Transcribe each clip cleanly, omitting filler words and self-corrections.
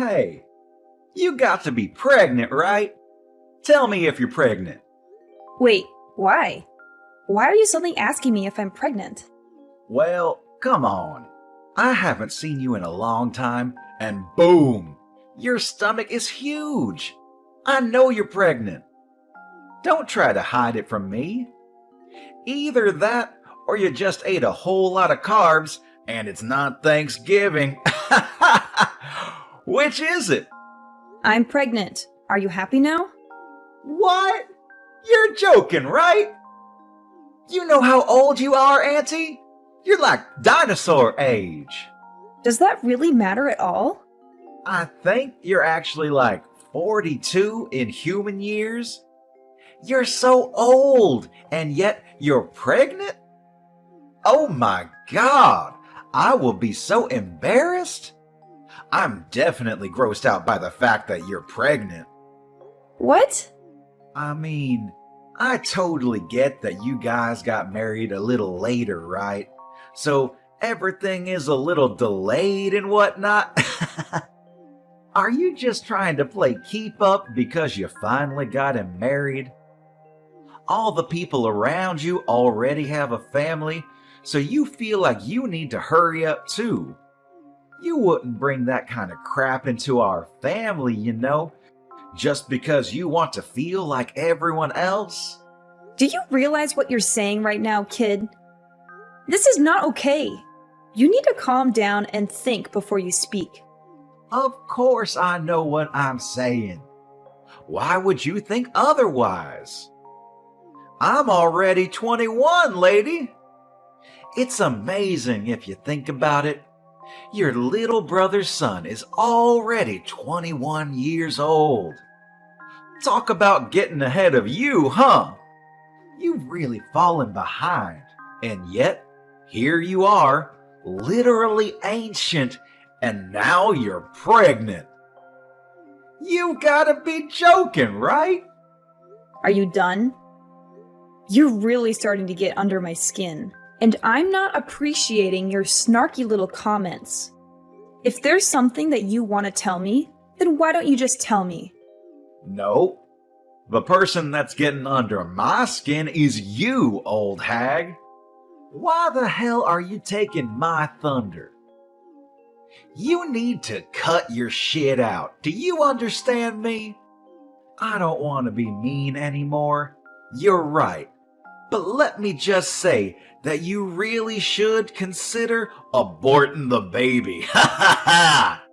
Hey, you got to be pregnant, right? Tell me if you're pregnant. Wait, why? Why are you suddenly asking me if I'm pregnant? Well, come on. I haven't seen you in a long time, and boom! Your stomach is huge. I know you're pregnant. Don't try to hide it from me. Either that, or you just ate a whole lot of carbs, and it's not Thanksgiving. Which is it? I'm pregnant. Are you happy now? What? You're joking, right? You know how old you are, Auntie? You're like dinosaur age. Does that really matter at all? I think you're actually like 42 in human years. You're so old, and yet you're pregnant? Oh my God, I will be so embarrassed. I'm definitely grossed out by the fact that you're pregnant. What? I mean, I totally get that you guys got married a little later, right? So everything is a little delayed and whatnot. Are you just trying to play keep up because you finally got him married? All the people around you already have a family, so you feel like you need to hurry up too. You wouldn't bring that kind of crap into our family, you know, just because you want to feel like everyone else. Do you realize what you're saying right now, kid? This is not okay. You need to calm down and think before you speak. Of course I know what I'm saying. Why would you think otherwise? I'm already 21, lady. It's amazing if you think about it. Your little brother's son is already 21 years old. Talk about getting ahead of you, huh? You've really fallen behind, and yet here you are, literally ancient, and now you're pregnant. You gotta be joking, right? Are you done? You're really starting to get under my skin, and I'm not appreciating your snarky little comments. If there's something that you want to tell me, then why don't you just tell me? No. The person that's getting under my skin is you, old hag. Why the hell are you taking my thunder? You need to cut your shit out. Do you understand me? I don't want to be mean anymore. You're right. But let me just say that you really should consider aborting the baby. Ha ha ha!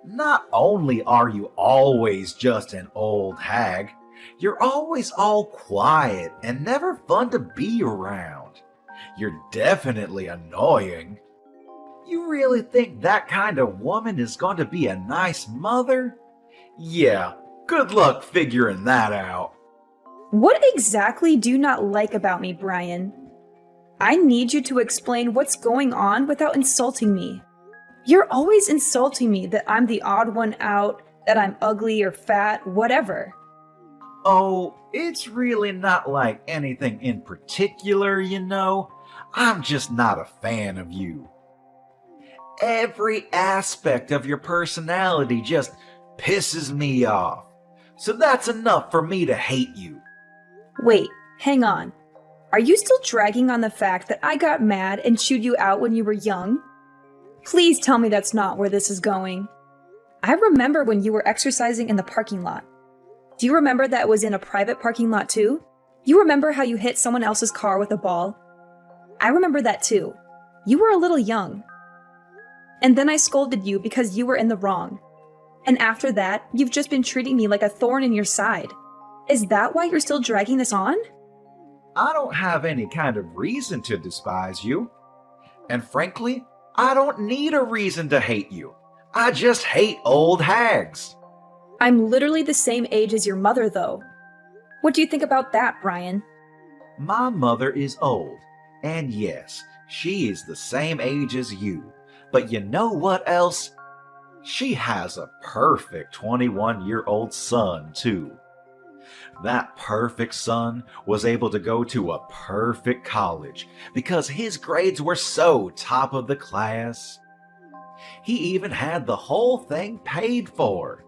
Not only are you always just an old hag, you're always all quiet and never fun to be around. You're definitely annoying. You really think that kind of woman is going to be a nice mother? Yeah, good luck figuring that out. What exactly do you not like about me, Brian? I need you to explain what's going on without insulting me. You're always insulting me that I'm the odd one out, that I'm ugly or fat, whatever. Oh, it's really not like anything in particular, you know. I'm just not a fan of you. Every aspect of your personality just pisses me off. So that's enough for me to hate you. Wait, hang on. Are you still dragging on the fact that I got mad and chewed you out when you were young? Please tell me that's not where this is going. I remember when you were exercising in the parking lot. Do you remember that it was in a private parking lot too? You remember how you hit someone else's car with a ball? I remember that too. You were a little young. And then I scolded you because you were in the wrong. And after that, you've just been treating me like a thorn in your side. Is that why you're still dragging this on? I don't have any kind of reason to despise you. And frankly, I don't need a reason to hate you. I just hate old hags. I'm literally the same age as your mother, though. What do you think about that, Brian? My mother is old, and yes, she is the same age as you. But you know what else? She has a perfect 21-year-old son, too. That perfect son was able to go to a perfect college because his grades were so top of the class. He even had the whole thing paid for.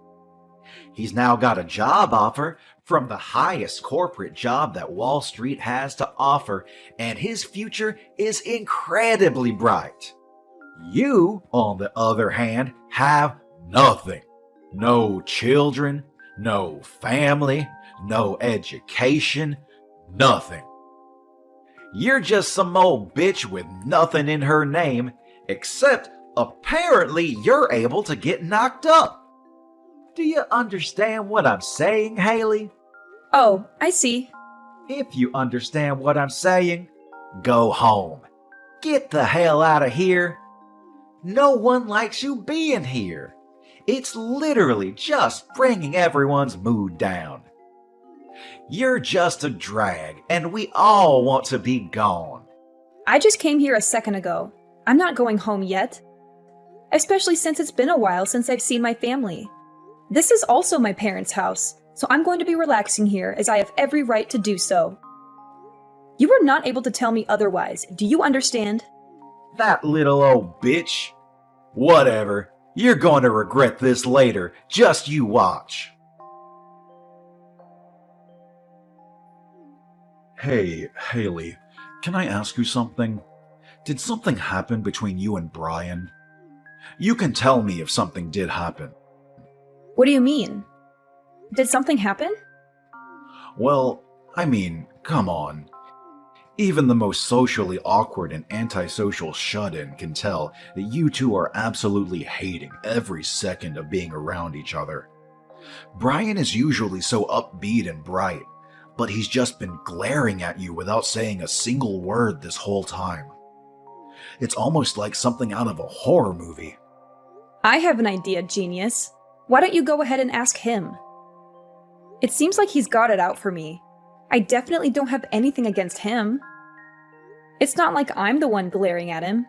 He's now got a job offer from the highest corporate job that Wall Street has to offer, and his future is incredibly bright. You, on the other hand, have nothing. No children, no family, no education, nothing. You're just some old bitch with nothing in her name, except apparently you're able to get knocked up. Do you understand what I'm saying, Haley? Oh, I see. If you understand what I'm saying, go home. Get the hell out of here. No one likes you being here. It's literally just bringing everyone's mood down. You're just a drag, and we all want to be gone. I just came here a second ago. I'm not going home yet. Especially since it's been a while since I've seen my family. This is also my parents' house, so I'm going to be relaxing here as I have every right to do so. You were not able to tell me otherwise. Do you understand? That little old bitch. Whatever. You're going to regret this later. Just you watch. Hey, Haley, can I ask you something? Did something happen between you and Brian? You can tell me if something did happen. What do you mean? Did something happen? Well, I mean, come on. Even the most socially awkward and antisocial shut-in can tell that you two are absolutely hating every second of being around each other. Brian is usually so upbeat and bright, but he's just been glaring at you without saying a single word this whole time. It's almost like something out of a horror movie. I have an idea, genius. Why don't you go ahead and ask him? It seems like he's got it out for me. I definitely don't have anything against him. It's not like I'm the one glaring at him.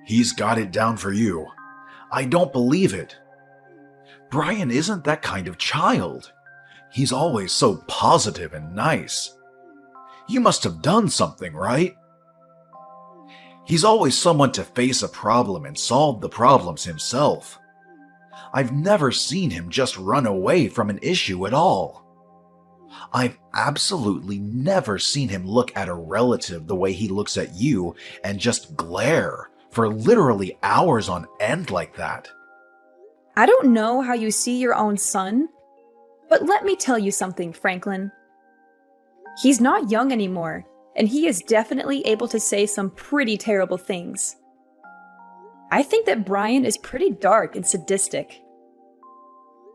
He's got it down for you. I don't believe it. Brian isn't that kind of child. He's always so positive and nice. You must have done something, right? He's always someone to face a problem and solve the problems himself. I've never seen him just run away from an issue at all. I've absolutely never seen him look at a relative the way he looks at you and just glare for literally hours on end like that. I don't know how you see your own son, but let me tell you something, Franklin. He's not young anymore, and he is definitely able to say some pretty terrible things. I think that Brian is pretty dark and sadistic.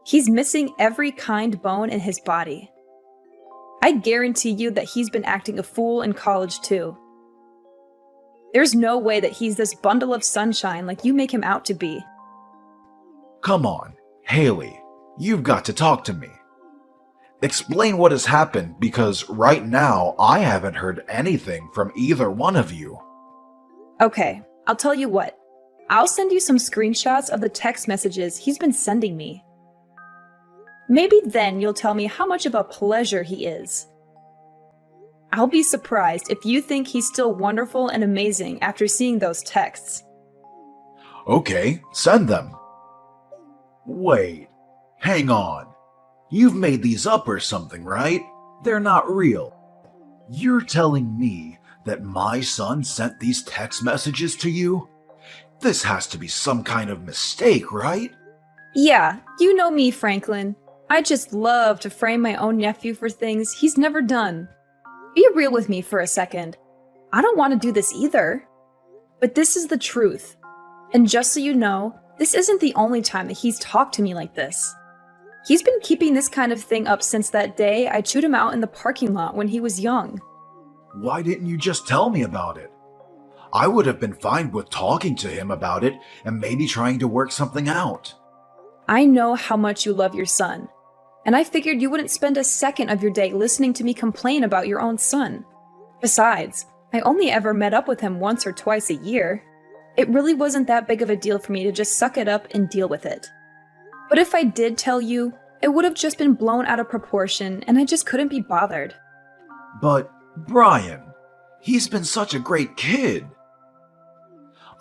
He's missing every kind bone in his body. I guarantee you that he's been acting a fool in college too. There's no way that he's this bundle of sunshine like you make him out to be. Come on, Haley, you've got to talk to me. Explain what has happened, because right now I haven't heard anything from either one of you. Okay, I'll tell you what. I'll send you some screenshots of the text messages he's been sending me. Maybe then you'll tell me how much of a pleasure he is. I'll be surprised if you think he's still wonderful and amazing after seeing those texts. Okay, send them. Wait, hang on. You've made these up or something, right? They're not real. You're telling me that my son sent these text messages to you? This has to be some kind of mistake, right? Yeah, you know me, Franklin. I just love to frame my own nephew for things he's never done. Be real with me for a second. I don't want to do this either. But this is the truth. And just so you know, this isn't the only time that he's talked to me like this. He's been keeping this kind of thing up since that day I chewed him out in the parking lot when he was young. Why didn't you just tell me about it? I would have been fine with talking to him about it and maybe trying to work something out. I know how much you love your son, and I figured you wouldn't spend a second of your day listening to me complain about your own son. Besides, I only ever met up with him once or twice a year. It really wasn't that big of a deal for me to just suck it up and deal with it. But if I did tell you, it would have just been blown out of proportion, and I just couldn't be bothered. But, Brian, he's been such a great kid.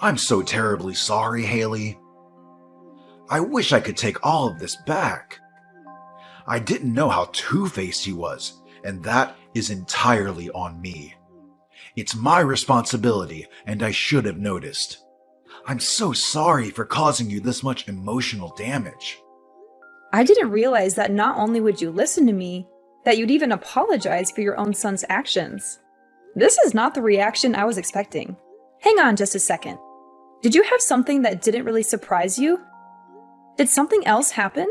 I'm so terribly sorry, Haley. I wish I could take all of this back. I didn't know how two-faced he was, and that is entirely on me. It's my responsibility, and I should have noticed. I'm so sorry for causing you this much emotional damage. I didn't realize that not only would you listen to me, that you'd even apologize for your own son's actions. This is not the reaction I was expecting. Hang on just a second. Did you have something that didn't really surprise you? Did something else happen?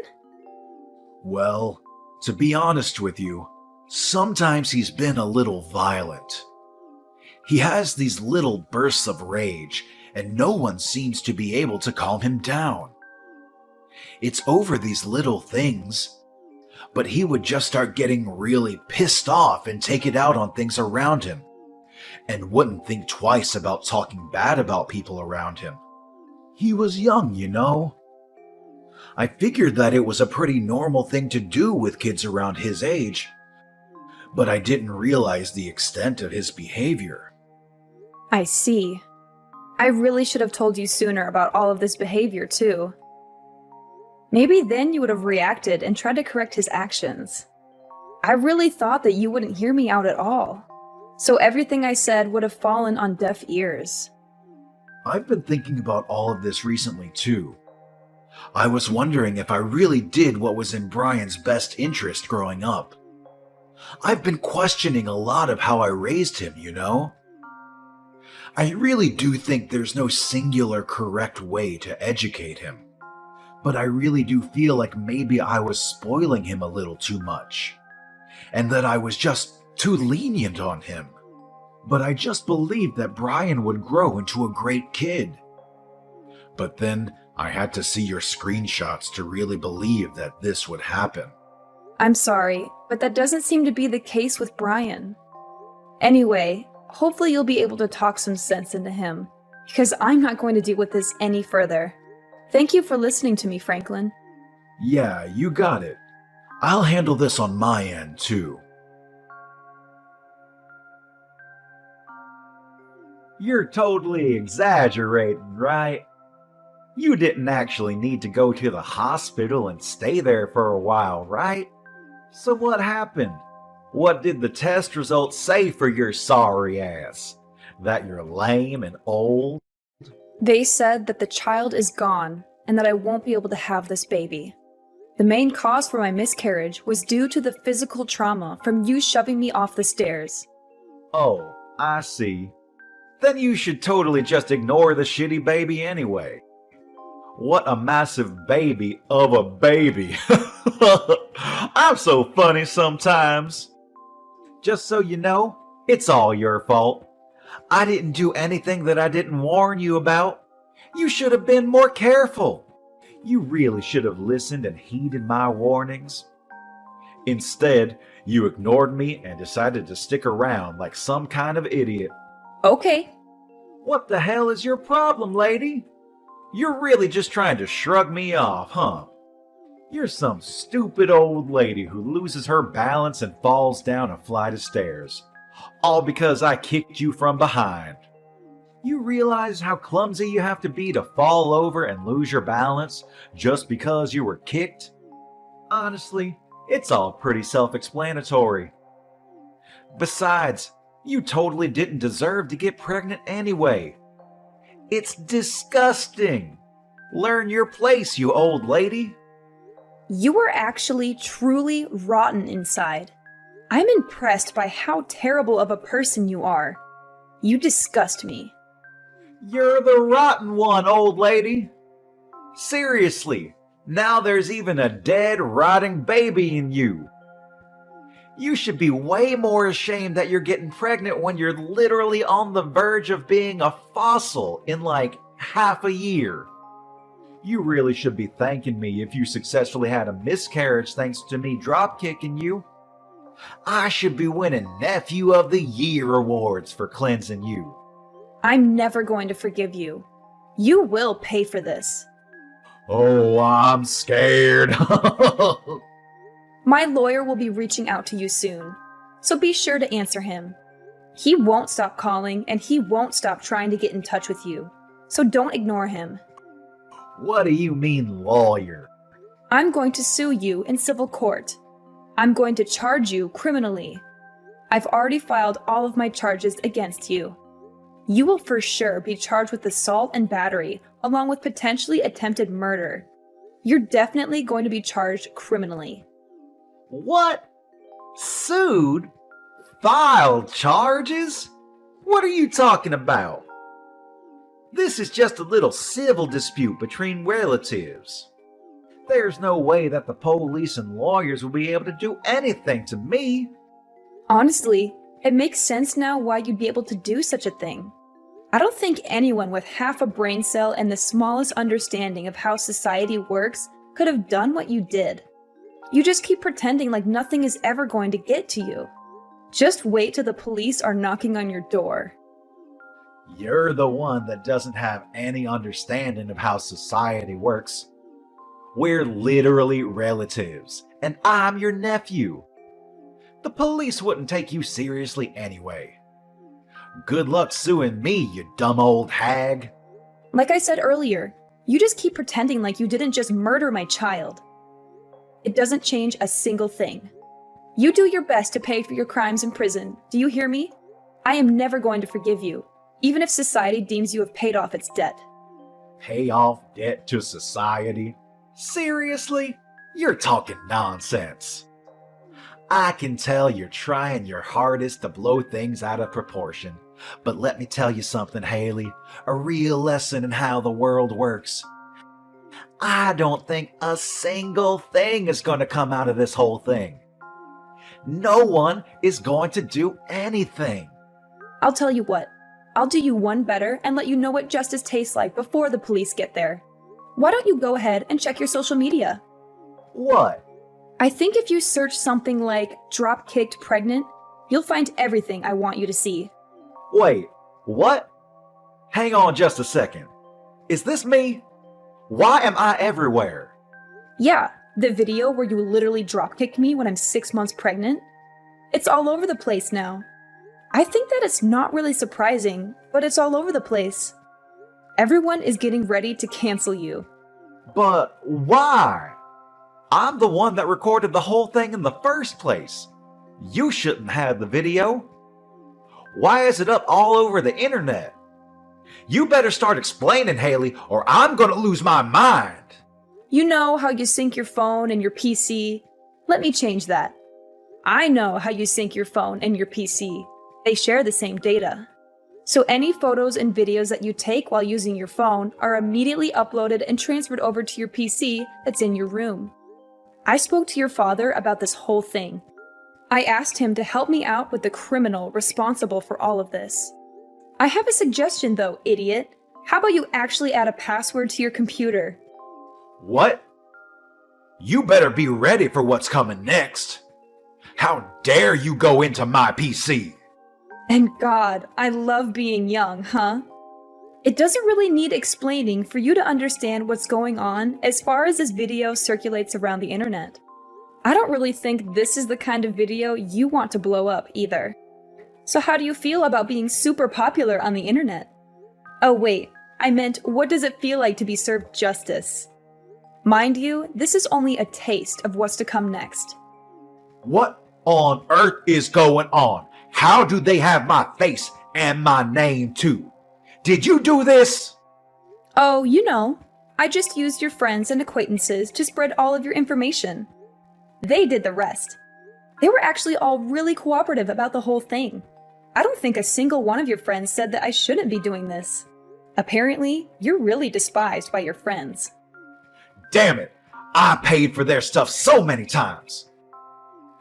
Well, to be honest with you, sometimes he's been a little violent. He has these little bursts of rage, and no one seems to be able to calm him down. It's over these little things, but he would just start getting really pissed off and take it out on things around him, and wouldn't think twice about talking bad about people around him. He was young, you know. I figured that it was a pretty normal thing to do with kids around his age, but I didn't realize the extent of his behavior. I see. I really should have told you sooner about all of this behavior, too. Maybe then you would have reacted and tried to correct his actions. I really thought that you wouldn't hear me out at all, so everything I said would have fallen on deaf ears. I've been thinking about all of this recently, too. I was wondering if I really did what was in Brian's best interest growing up. I've been questioning a lot of how I raised him, you know? I really do think there's no singular correct way to educate him, but I really do feel like maybe I was spoiling him a little too much, and that I was just too lenient on him. But I just believed that Brian would grow into a great kid. But then I had to see your screenshots to really believe that this would happen. I'm sorry, but that doesn't seem to be the case with Brian. Anyway, hopefully you'll be able to talk some sense into him, because I'm not going to deal with this any further. Thank you for listening to me, Franklin. Yeah, you got it. I'll handle this on my end, too. You're totally exaggerating, right? You didn't actually need to go to the hospital and stay there for a while, right? So what happened? What did the test results say for your sorry ass? That you're lame and old? They said that the child is gone and that I won't be able to have this baby. The main cause for my miscarriage was due to the physical trauma from you shoving me off the stairs. Oh, I see. Then you should totally just ignore the shitty baby anyway. What a massive baby of a baby. I'm so funny sometimes. Just so you know, it's all your fault. I didn't do anything that I didn't warn you about. You should have been more careful. You really should have listened and heeded my warnings. Instead, you ignored me and decided to stick around like some kind of idiot. Okay. What the hell is your problem, lady? You're really just trying to shrug me off, huh? You're some stupid old lady who loses her balance and falls down a flight of stairs. All because I kicked you from behind. You realize how clumsy you have to be to fall over and lose your balance just because you were kicked? Honestly, it's all pretty self-explanatory. Besides, you totally didn't deserve to get pregnant anyway. It's disgusting. Learn your place, you old lady. You are actually truly rotten inside. I'm impressed by how terrible of a person you are. You disgust me. You're the rotten one, old lady. Seriously, now there's even a dead, rotting baby in you. You should be way more ashamed that you're getting pregnant when you're literally on the verge of being a fossil in like half a year. You really should be thanking me if you successfully had a miscarriage thanks to me drop-kicking you. I should be winning Nephew of the Year awards for cleansing you. I'm never going to forgive you. You will pay for this. Oh, I'm scared. My lawyer will be reaching out to you soon, so be sure to answer him. He won't stop calling and he won't stop trying to get in touch with you, so don't ignore him. What do you mean, lawyer? I'm going to sue you in civil court. I'm going to charge you criminally. I've already filed all of my charges against you. You will for sure be charged with assault and battery, along with potentially attempted murder. You're definitely going to be charged criminally. What? Sued? Filed charges? What are you talking about? This is just a little civil dispute between relatives. There's no way that the police and lawyers will be able to do anything to me. Honestly, it makes sense now why you'd be able to do such a thing. I don't think anyone with half a brain cell and the smallest understanding of how society works could have done what you did. You just keep pretending like nothing is ever going to get to you. Just wait till the police are knocking on your door. You're the one that doesn't have any understanding of how society works. We're literally relatives, and I'm your nephew. The police wouldn't take you seriously anyway. Good luck suing me, you dumb old hag. Like I said earlier, you just keep pretending like you didn't just murder my child. It doesn't change a single thing. You do your best to pay for your crimes in prison, do you hear me? I am never going to forgive you, even if society deems you have paid off its debt. Pay off debt to society? Seriously? You're talking nonsense. I can tell you're trying your hardest to blow things out of proportion. But let me tell you something, Haley. A real lesson in how the world works. I don't think a single thing is going to come out of this whole thing. No one is going to do anything. I'll tell you what. I'll do you one better and let you know what justice tastes like before the police get there. Why don't you go ahead and check your social media? What? I think if you search something like drop-kicked pregnant, you'll find everything I want you to see. Wait, what? Hang on just a second. Is this me? Why am I everywhere? Yeah, the video where you literally drop-kicked me when I'm 6 months pregnant. It's all over the place now. I think that it's not really surprising, but it's all over the place. Everyone is getting ready to cancel you. But why? I'm the one that recorded the whole thing in the first place. You shouldn't have the video. Why is it up all over the internet? You better start explaining, Haley, or I'm gonna lose my mind. You know how you sync your phone and your PC? Let me change that. I know how you sync your phone and your PC. They share the same data. So any photos and videos that you take while using your phone are immediately uploaded and transferred over to your PC that's in your room. I spoke to your father about this whole thing. I asked him to help me out with the criminal responsible for all of this. I have a suggestion though, idiot. How about you actually add a password to your computer? What? You better be ready for what's coming next. How dare you go into my PC? And God, I love being young, huh? It doesn't really need explaining for you to understand what's going on as far as this video circulates around the internet. I don't really think this is the kind of video you want to blow up either. So how do you feel about being super popular on the internet? Oh wait, I meant what does it feel like to be served justice? Mind you, this is only a taste of what's to come next. What on earth is going on? How do they have my face and my name too? Did you do this? Oh, you know, I just used your friends and acquaintances to spread all of your information. They did the rest. They were actually all really cooperative about the whole thing. I don't think a single one of your friends said that I shouldn't be doing this. Apparently, you're really despised by your friends. Damn it! I paid for their stuff so many times.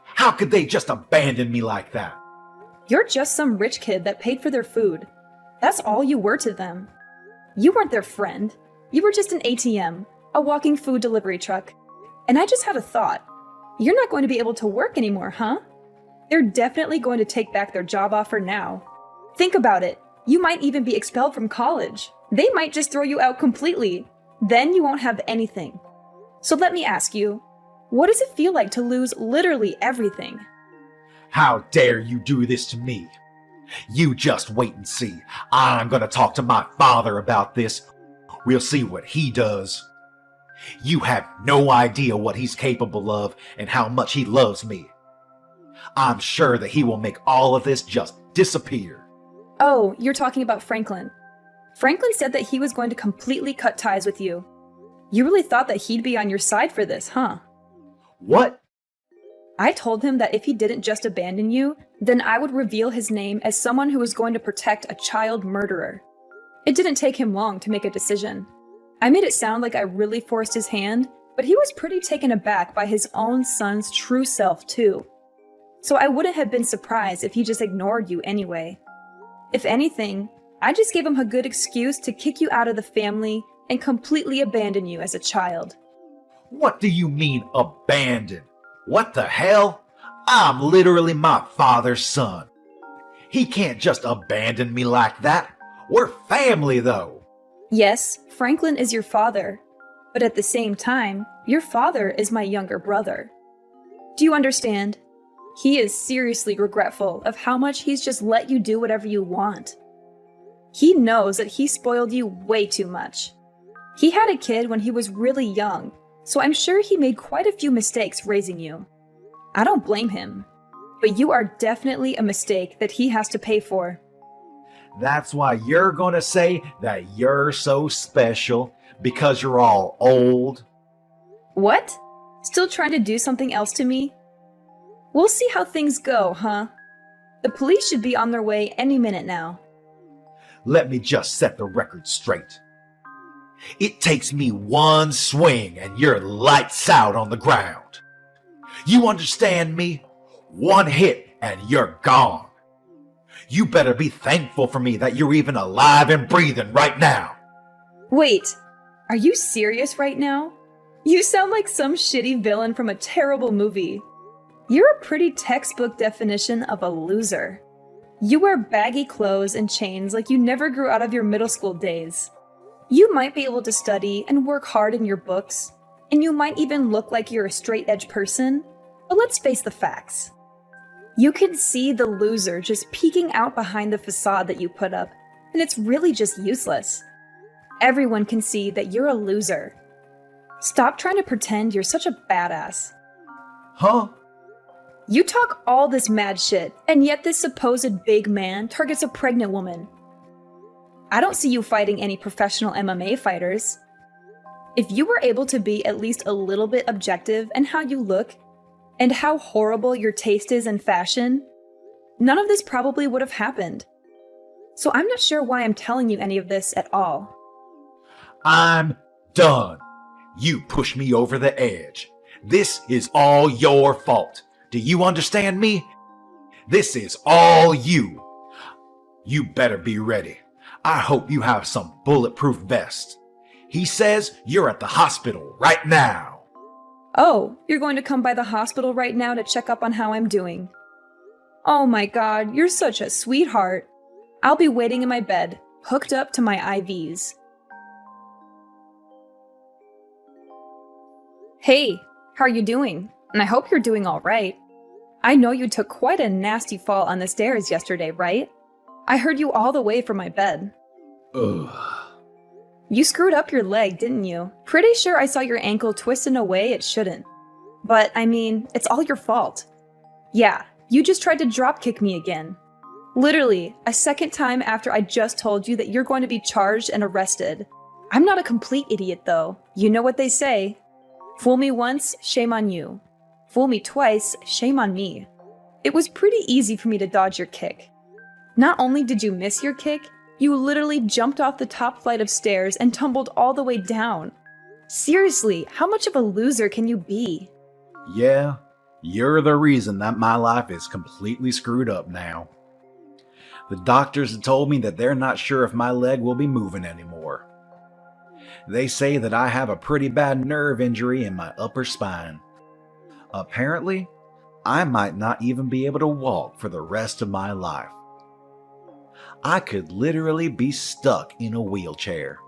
How could they just abandon me like that? You're just some rich kid that paid for their food. That's all you were to them. You weren't their friend. You were just an ATM, a walking food delivery truck. And I just had a thought. You're not going to be able to work anymore, huh? They're definitely going to take back their job offer now. Think about it. You might even be expelled from college. They might just throw you out completely. Then you won't have anything. So let me ask you, what does it feel like to lose literally everything? How dare you do this to me? You just wait and see. I'm gonna talk to my father about this. We'll see what he does. You have no idea what he's capable of and how much he loves me. I'm sure that he will make all of this just disappear. Oh, you're talking about Franklin. Franklin said that he was going to completely cut ties with you. You really thought that he'd be on your side for this, huh? What? I told him that if he didn't just abandon you, then I would reveal his name as someone who was going to protect a child murderer. It didn't take him long to make a decision. I made it sound like I really forced his hand, but he was pretty taken aback by his own son's true self, too. So I wouldn't have been surprised if he just ignored you anyway. If anything, I just gave him a good excuse to kick you out of the family and completely abandon you as a child. What do you mean, abandon? What the hell? I'm literally my father's son. He can't just abandon me like that. We're family, though. Yes, Franklin is your father, but at the same time, your father is my younger brother. Do you understand? He is seriously regretful of how much he's just let you do whatever you want. He knows that he spoiled you way too much. He had a kid when he was really young, so I'm sure he made quite a few mistakes raising you. I don't blame him, but you are definitely a mistake that he has to pay for. That's why you're gonna say that you're so special because you're all old. What? Still trying to do something else to me? We'll see how things go, huh? The police should be on their way any minute now. Let me just set the record straight. It takes me one swing and you're lights out on the ground. You understand me? One hit and you're gone. You better be thankful for me that you're even alive and breathing right now. Wait, are you serious right now? You sound like some shitty villain from a terrible movie. You're a pretty textbook definition of a loser. You wear baggy clothes and chains like you never grew out of your middle school days. You might be able to study and work hard in your books, and you might even look like you're a straight-edge person, but let's face the facts. You can see the loser just peeking out behind the facade that you put up, and it's really just useless. Everyone can see that you're a loser. Stop trying to pretend you're such a badass. Huh? You talk all this mad shit, and yet this supposed big man targets a pregnant woman. I don't see you fighting any professional MMA fighters. If you were able to be at least a little bit objective in how you look, and how horrible your taste is in fashion, none of this probably would have happened. So I'm not sure why I'm telling you any of this at all. I'm done. You pushed me over the edge. This is all your fault. Do you understand me? This is all you. You better be ready. I hope you have some bulletproof vest. He says you're at the hospital right now. Oh, you're going to come by the hospital right now to check up on how I'm doing. Oh my god, you're such a sweetheart. I'll be waiting in my bed, hooked up to my IVs. Hey, how are you doing? And I hope you're doing all right. I know you took quite a nasty fall on the stairs yesterday, right? I heard you all the way from my bed. Ugh. You screwed up your leg, didn't you? Pretty sure I saw your ankle twist in a way it shouldn't. But, I mean, it's all your fault. Yeah, you just tried to dropkick me again. Literally, a second time after I just told you that you're going to be charged and arrested. I'm not a complete idiot, though. You know what they say. Fool me once, shame on you. Fool me twice, shame on me. It was pretty easy for me to dodge your kick. Not only did you miss your kick, you literally jumped off the top flight of stairs and tumbled all the way down. Seriously, how much of a loser can you be? Yeah, you're the reason that my life is completely screwed up now. The doctors have told me that they're not sure if my leg will be moving anymore. They say that I have a pretty bad nerve injury in my upper spine. Apparently, I might not even be able to walk for the rest of my life. I could literally be stuck in a wheelchair.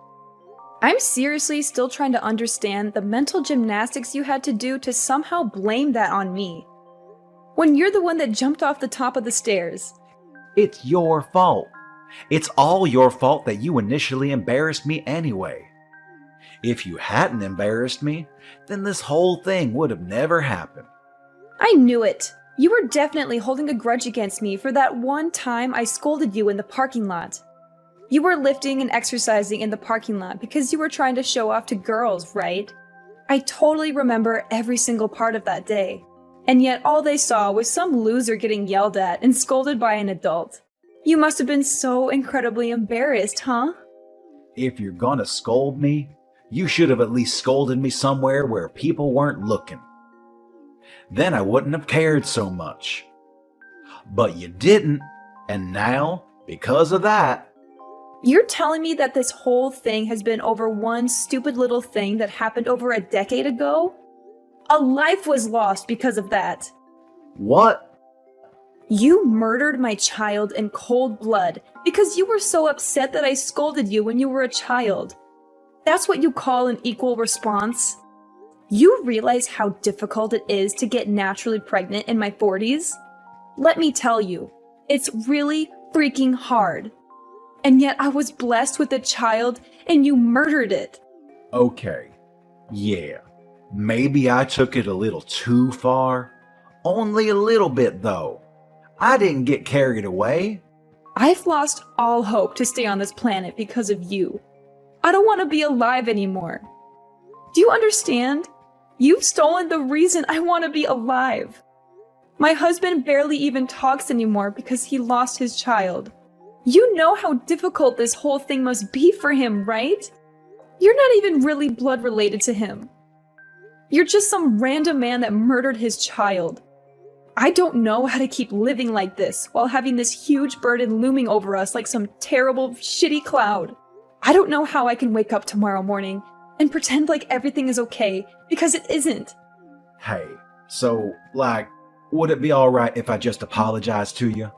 I'm seriously still trying to understand the mental gymnastics you had to do to somehow blame that on me. When you're the one that jumped off the top of the stairs. It's your fault. It's all your fault that you initially embarrassed me anyway. If you hadn't embarrassed me, then this whole thing would have never happened. I knew it. You were definitely holding a grudge against me for that one time I scolded you in the parking lot. You were lifting and exercising in the parking lot because you were trying to show off to girls, right? I totally remember every single part of that day. And yet all they saw was some loser getting yelled at and scolded by an adult. You must have been so incredibly embarrassed, huh? If you're gonna scold me, you should have at least scolded me somewhere where people weren't looking. Then I wouldn't have cared so much. But you didn't, and now, because of that... You're telling me that this whole thing has been over one stupid little thing that happened over a decade ago? A life was lost because of that. What? You murdered my child in cold blood because you were so upset that I scolded you when you were a child. That's what you call an equal response? You realize how difficult it is to get naturally pregnant in my 40s? Let me tell you, it's really freaking hard. And yet I was blessed with a child and you murdered it. Okay, yeah, maybe I took it a little too far. Only a little bit though. I didn't get carried away. I've lost all hope to stay on this planet because of you. I don't want to be alive anymore. Do you understand? You've stolen the reason I want to be alive. My husband barely even talks anymore because he lost his child. You know how difficult this whole thing must be for him, right? You're not even really blood related to him. You're just some random man that murdered his child. I don't know how to keep living like this while having this huge burden looming over us like some terrible, shitty cloud. I don't know how I can wake up tomorrow morning and pretend like everything is okay, because it isn't. Hey, so, would it be alright if I just apologized to you?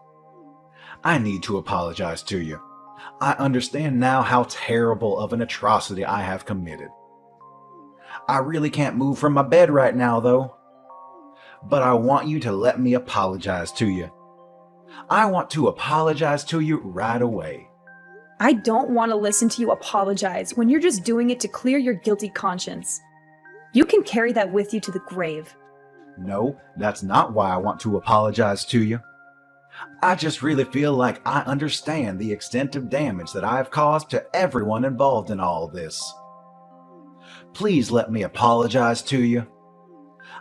I need to apologize to you. I understand now how terrible of an atrocity I have committed. I really can't move from my bed right now, though. But I want you to let me apologize to you. I want to apologize to you right away. I don't want to listen to you apologize when you're just doing it to clear your guilty conscience. You can carry that with you to the grave. No, that's not why I want to apologize to you. I just really feel like I understand the extent of damage that I've caused to everyone involved in all this. Please let me apologize to you.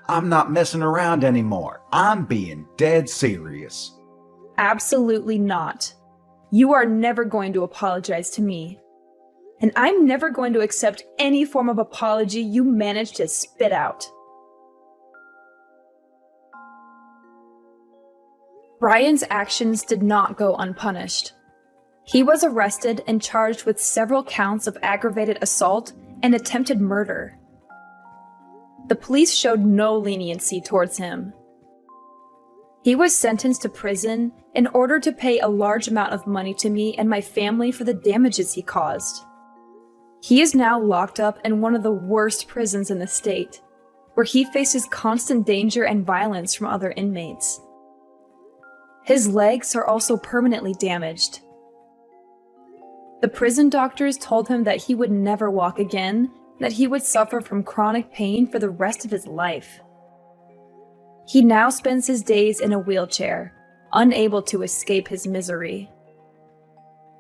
I'm not messing around anymore. I'm being dead serious. Absolutely not. You are never going to apologize to me. And I'm never going to accept any form of apology you manage to spit out. Brian's actions did not go unpunished. He was arrested and charged with several counts of aggravated assault and attempted murder. The police showed no leniency towards him. He was sentenced to prison in order to pay a large amount of money to me and my family for the damages he caused. He is now locked up in one of the worst prisons in the state, where he faces constant danger and violence from other inmates. His legs are also permanently damaged. The prison doctors told him that he would never walk again, that he would suffer from chronic pain for the rest of his life. He now spends his days in a wheelchair, unable to escape his misery.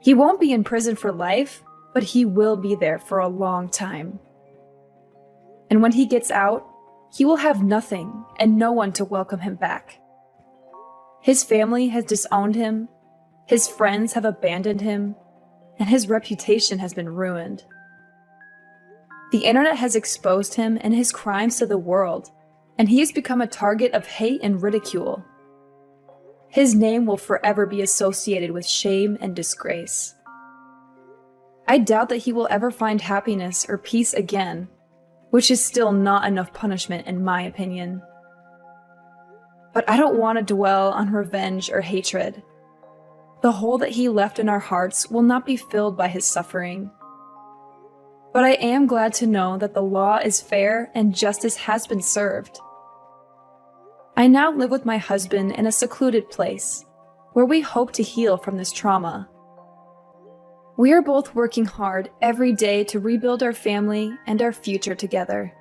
He won't be in prison for life, but he will be there for a long time. And when he gets out, he will have nothing and no one to welcome him back. His family has disowned him, his friends have abandoned him, and his reputation has been ruined. The internet has exposed him and his crimes to the world, and he has become a target of hate and ridicule. His name will forever be associated with shame and disgrace. I doubt that he will ever find happiness or peace again, which is still not enough punishment in my opinion. But I don't want to dwell on revenge or hatred. The hole that he left in our hearts will not be filled by his suffering. But I am glad to know that the law is fair and justice has been served. I now live with my husband in a secluded place, where we hope to heal from this trauma. We are both working hard every day to rebuild our family and our future together.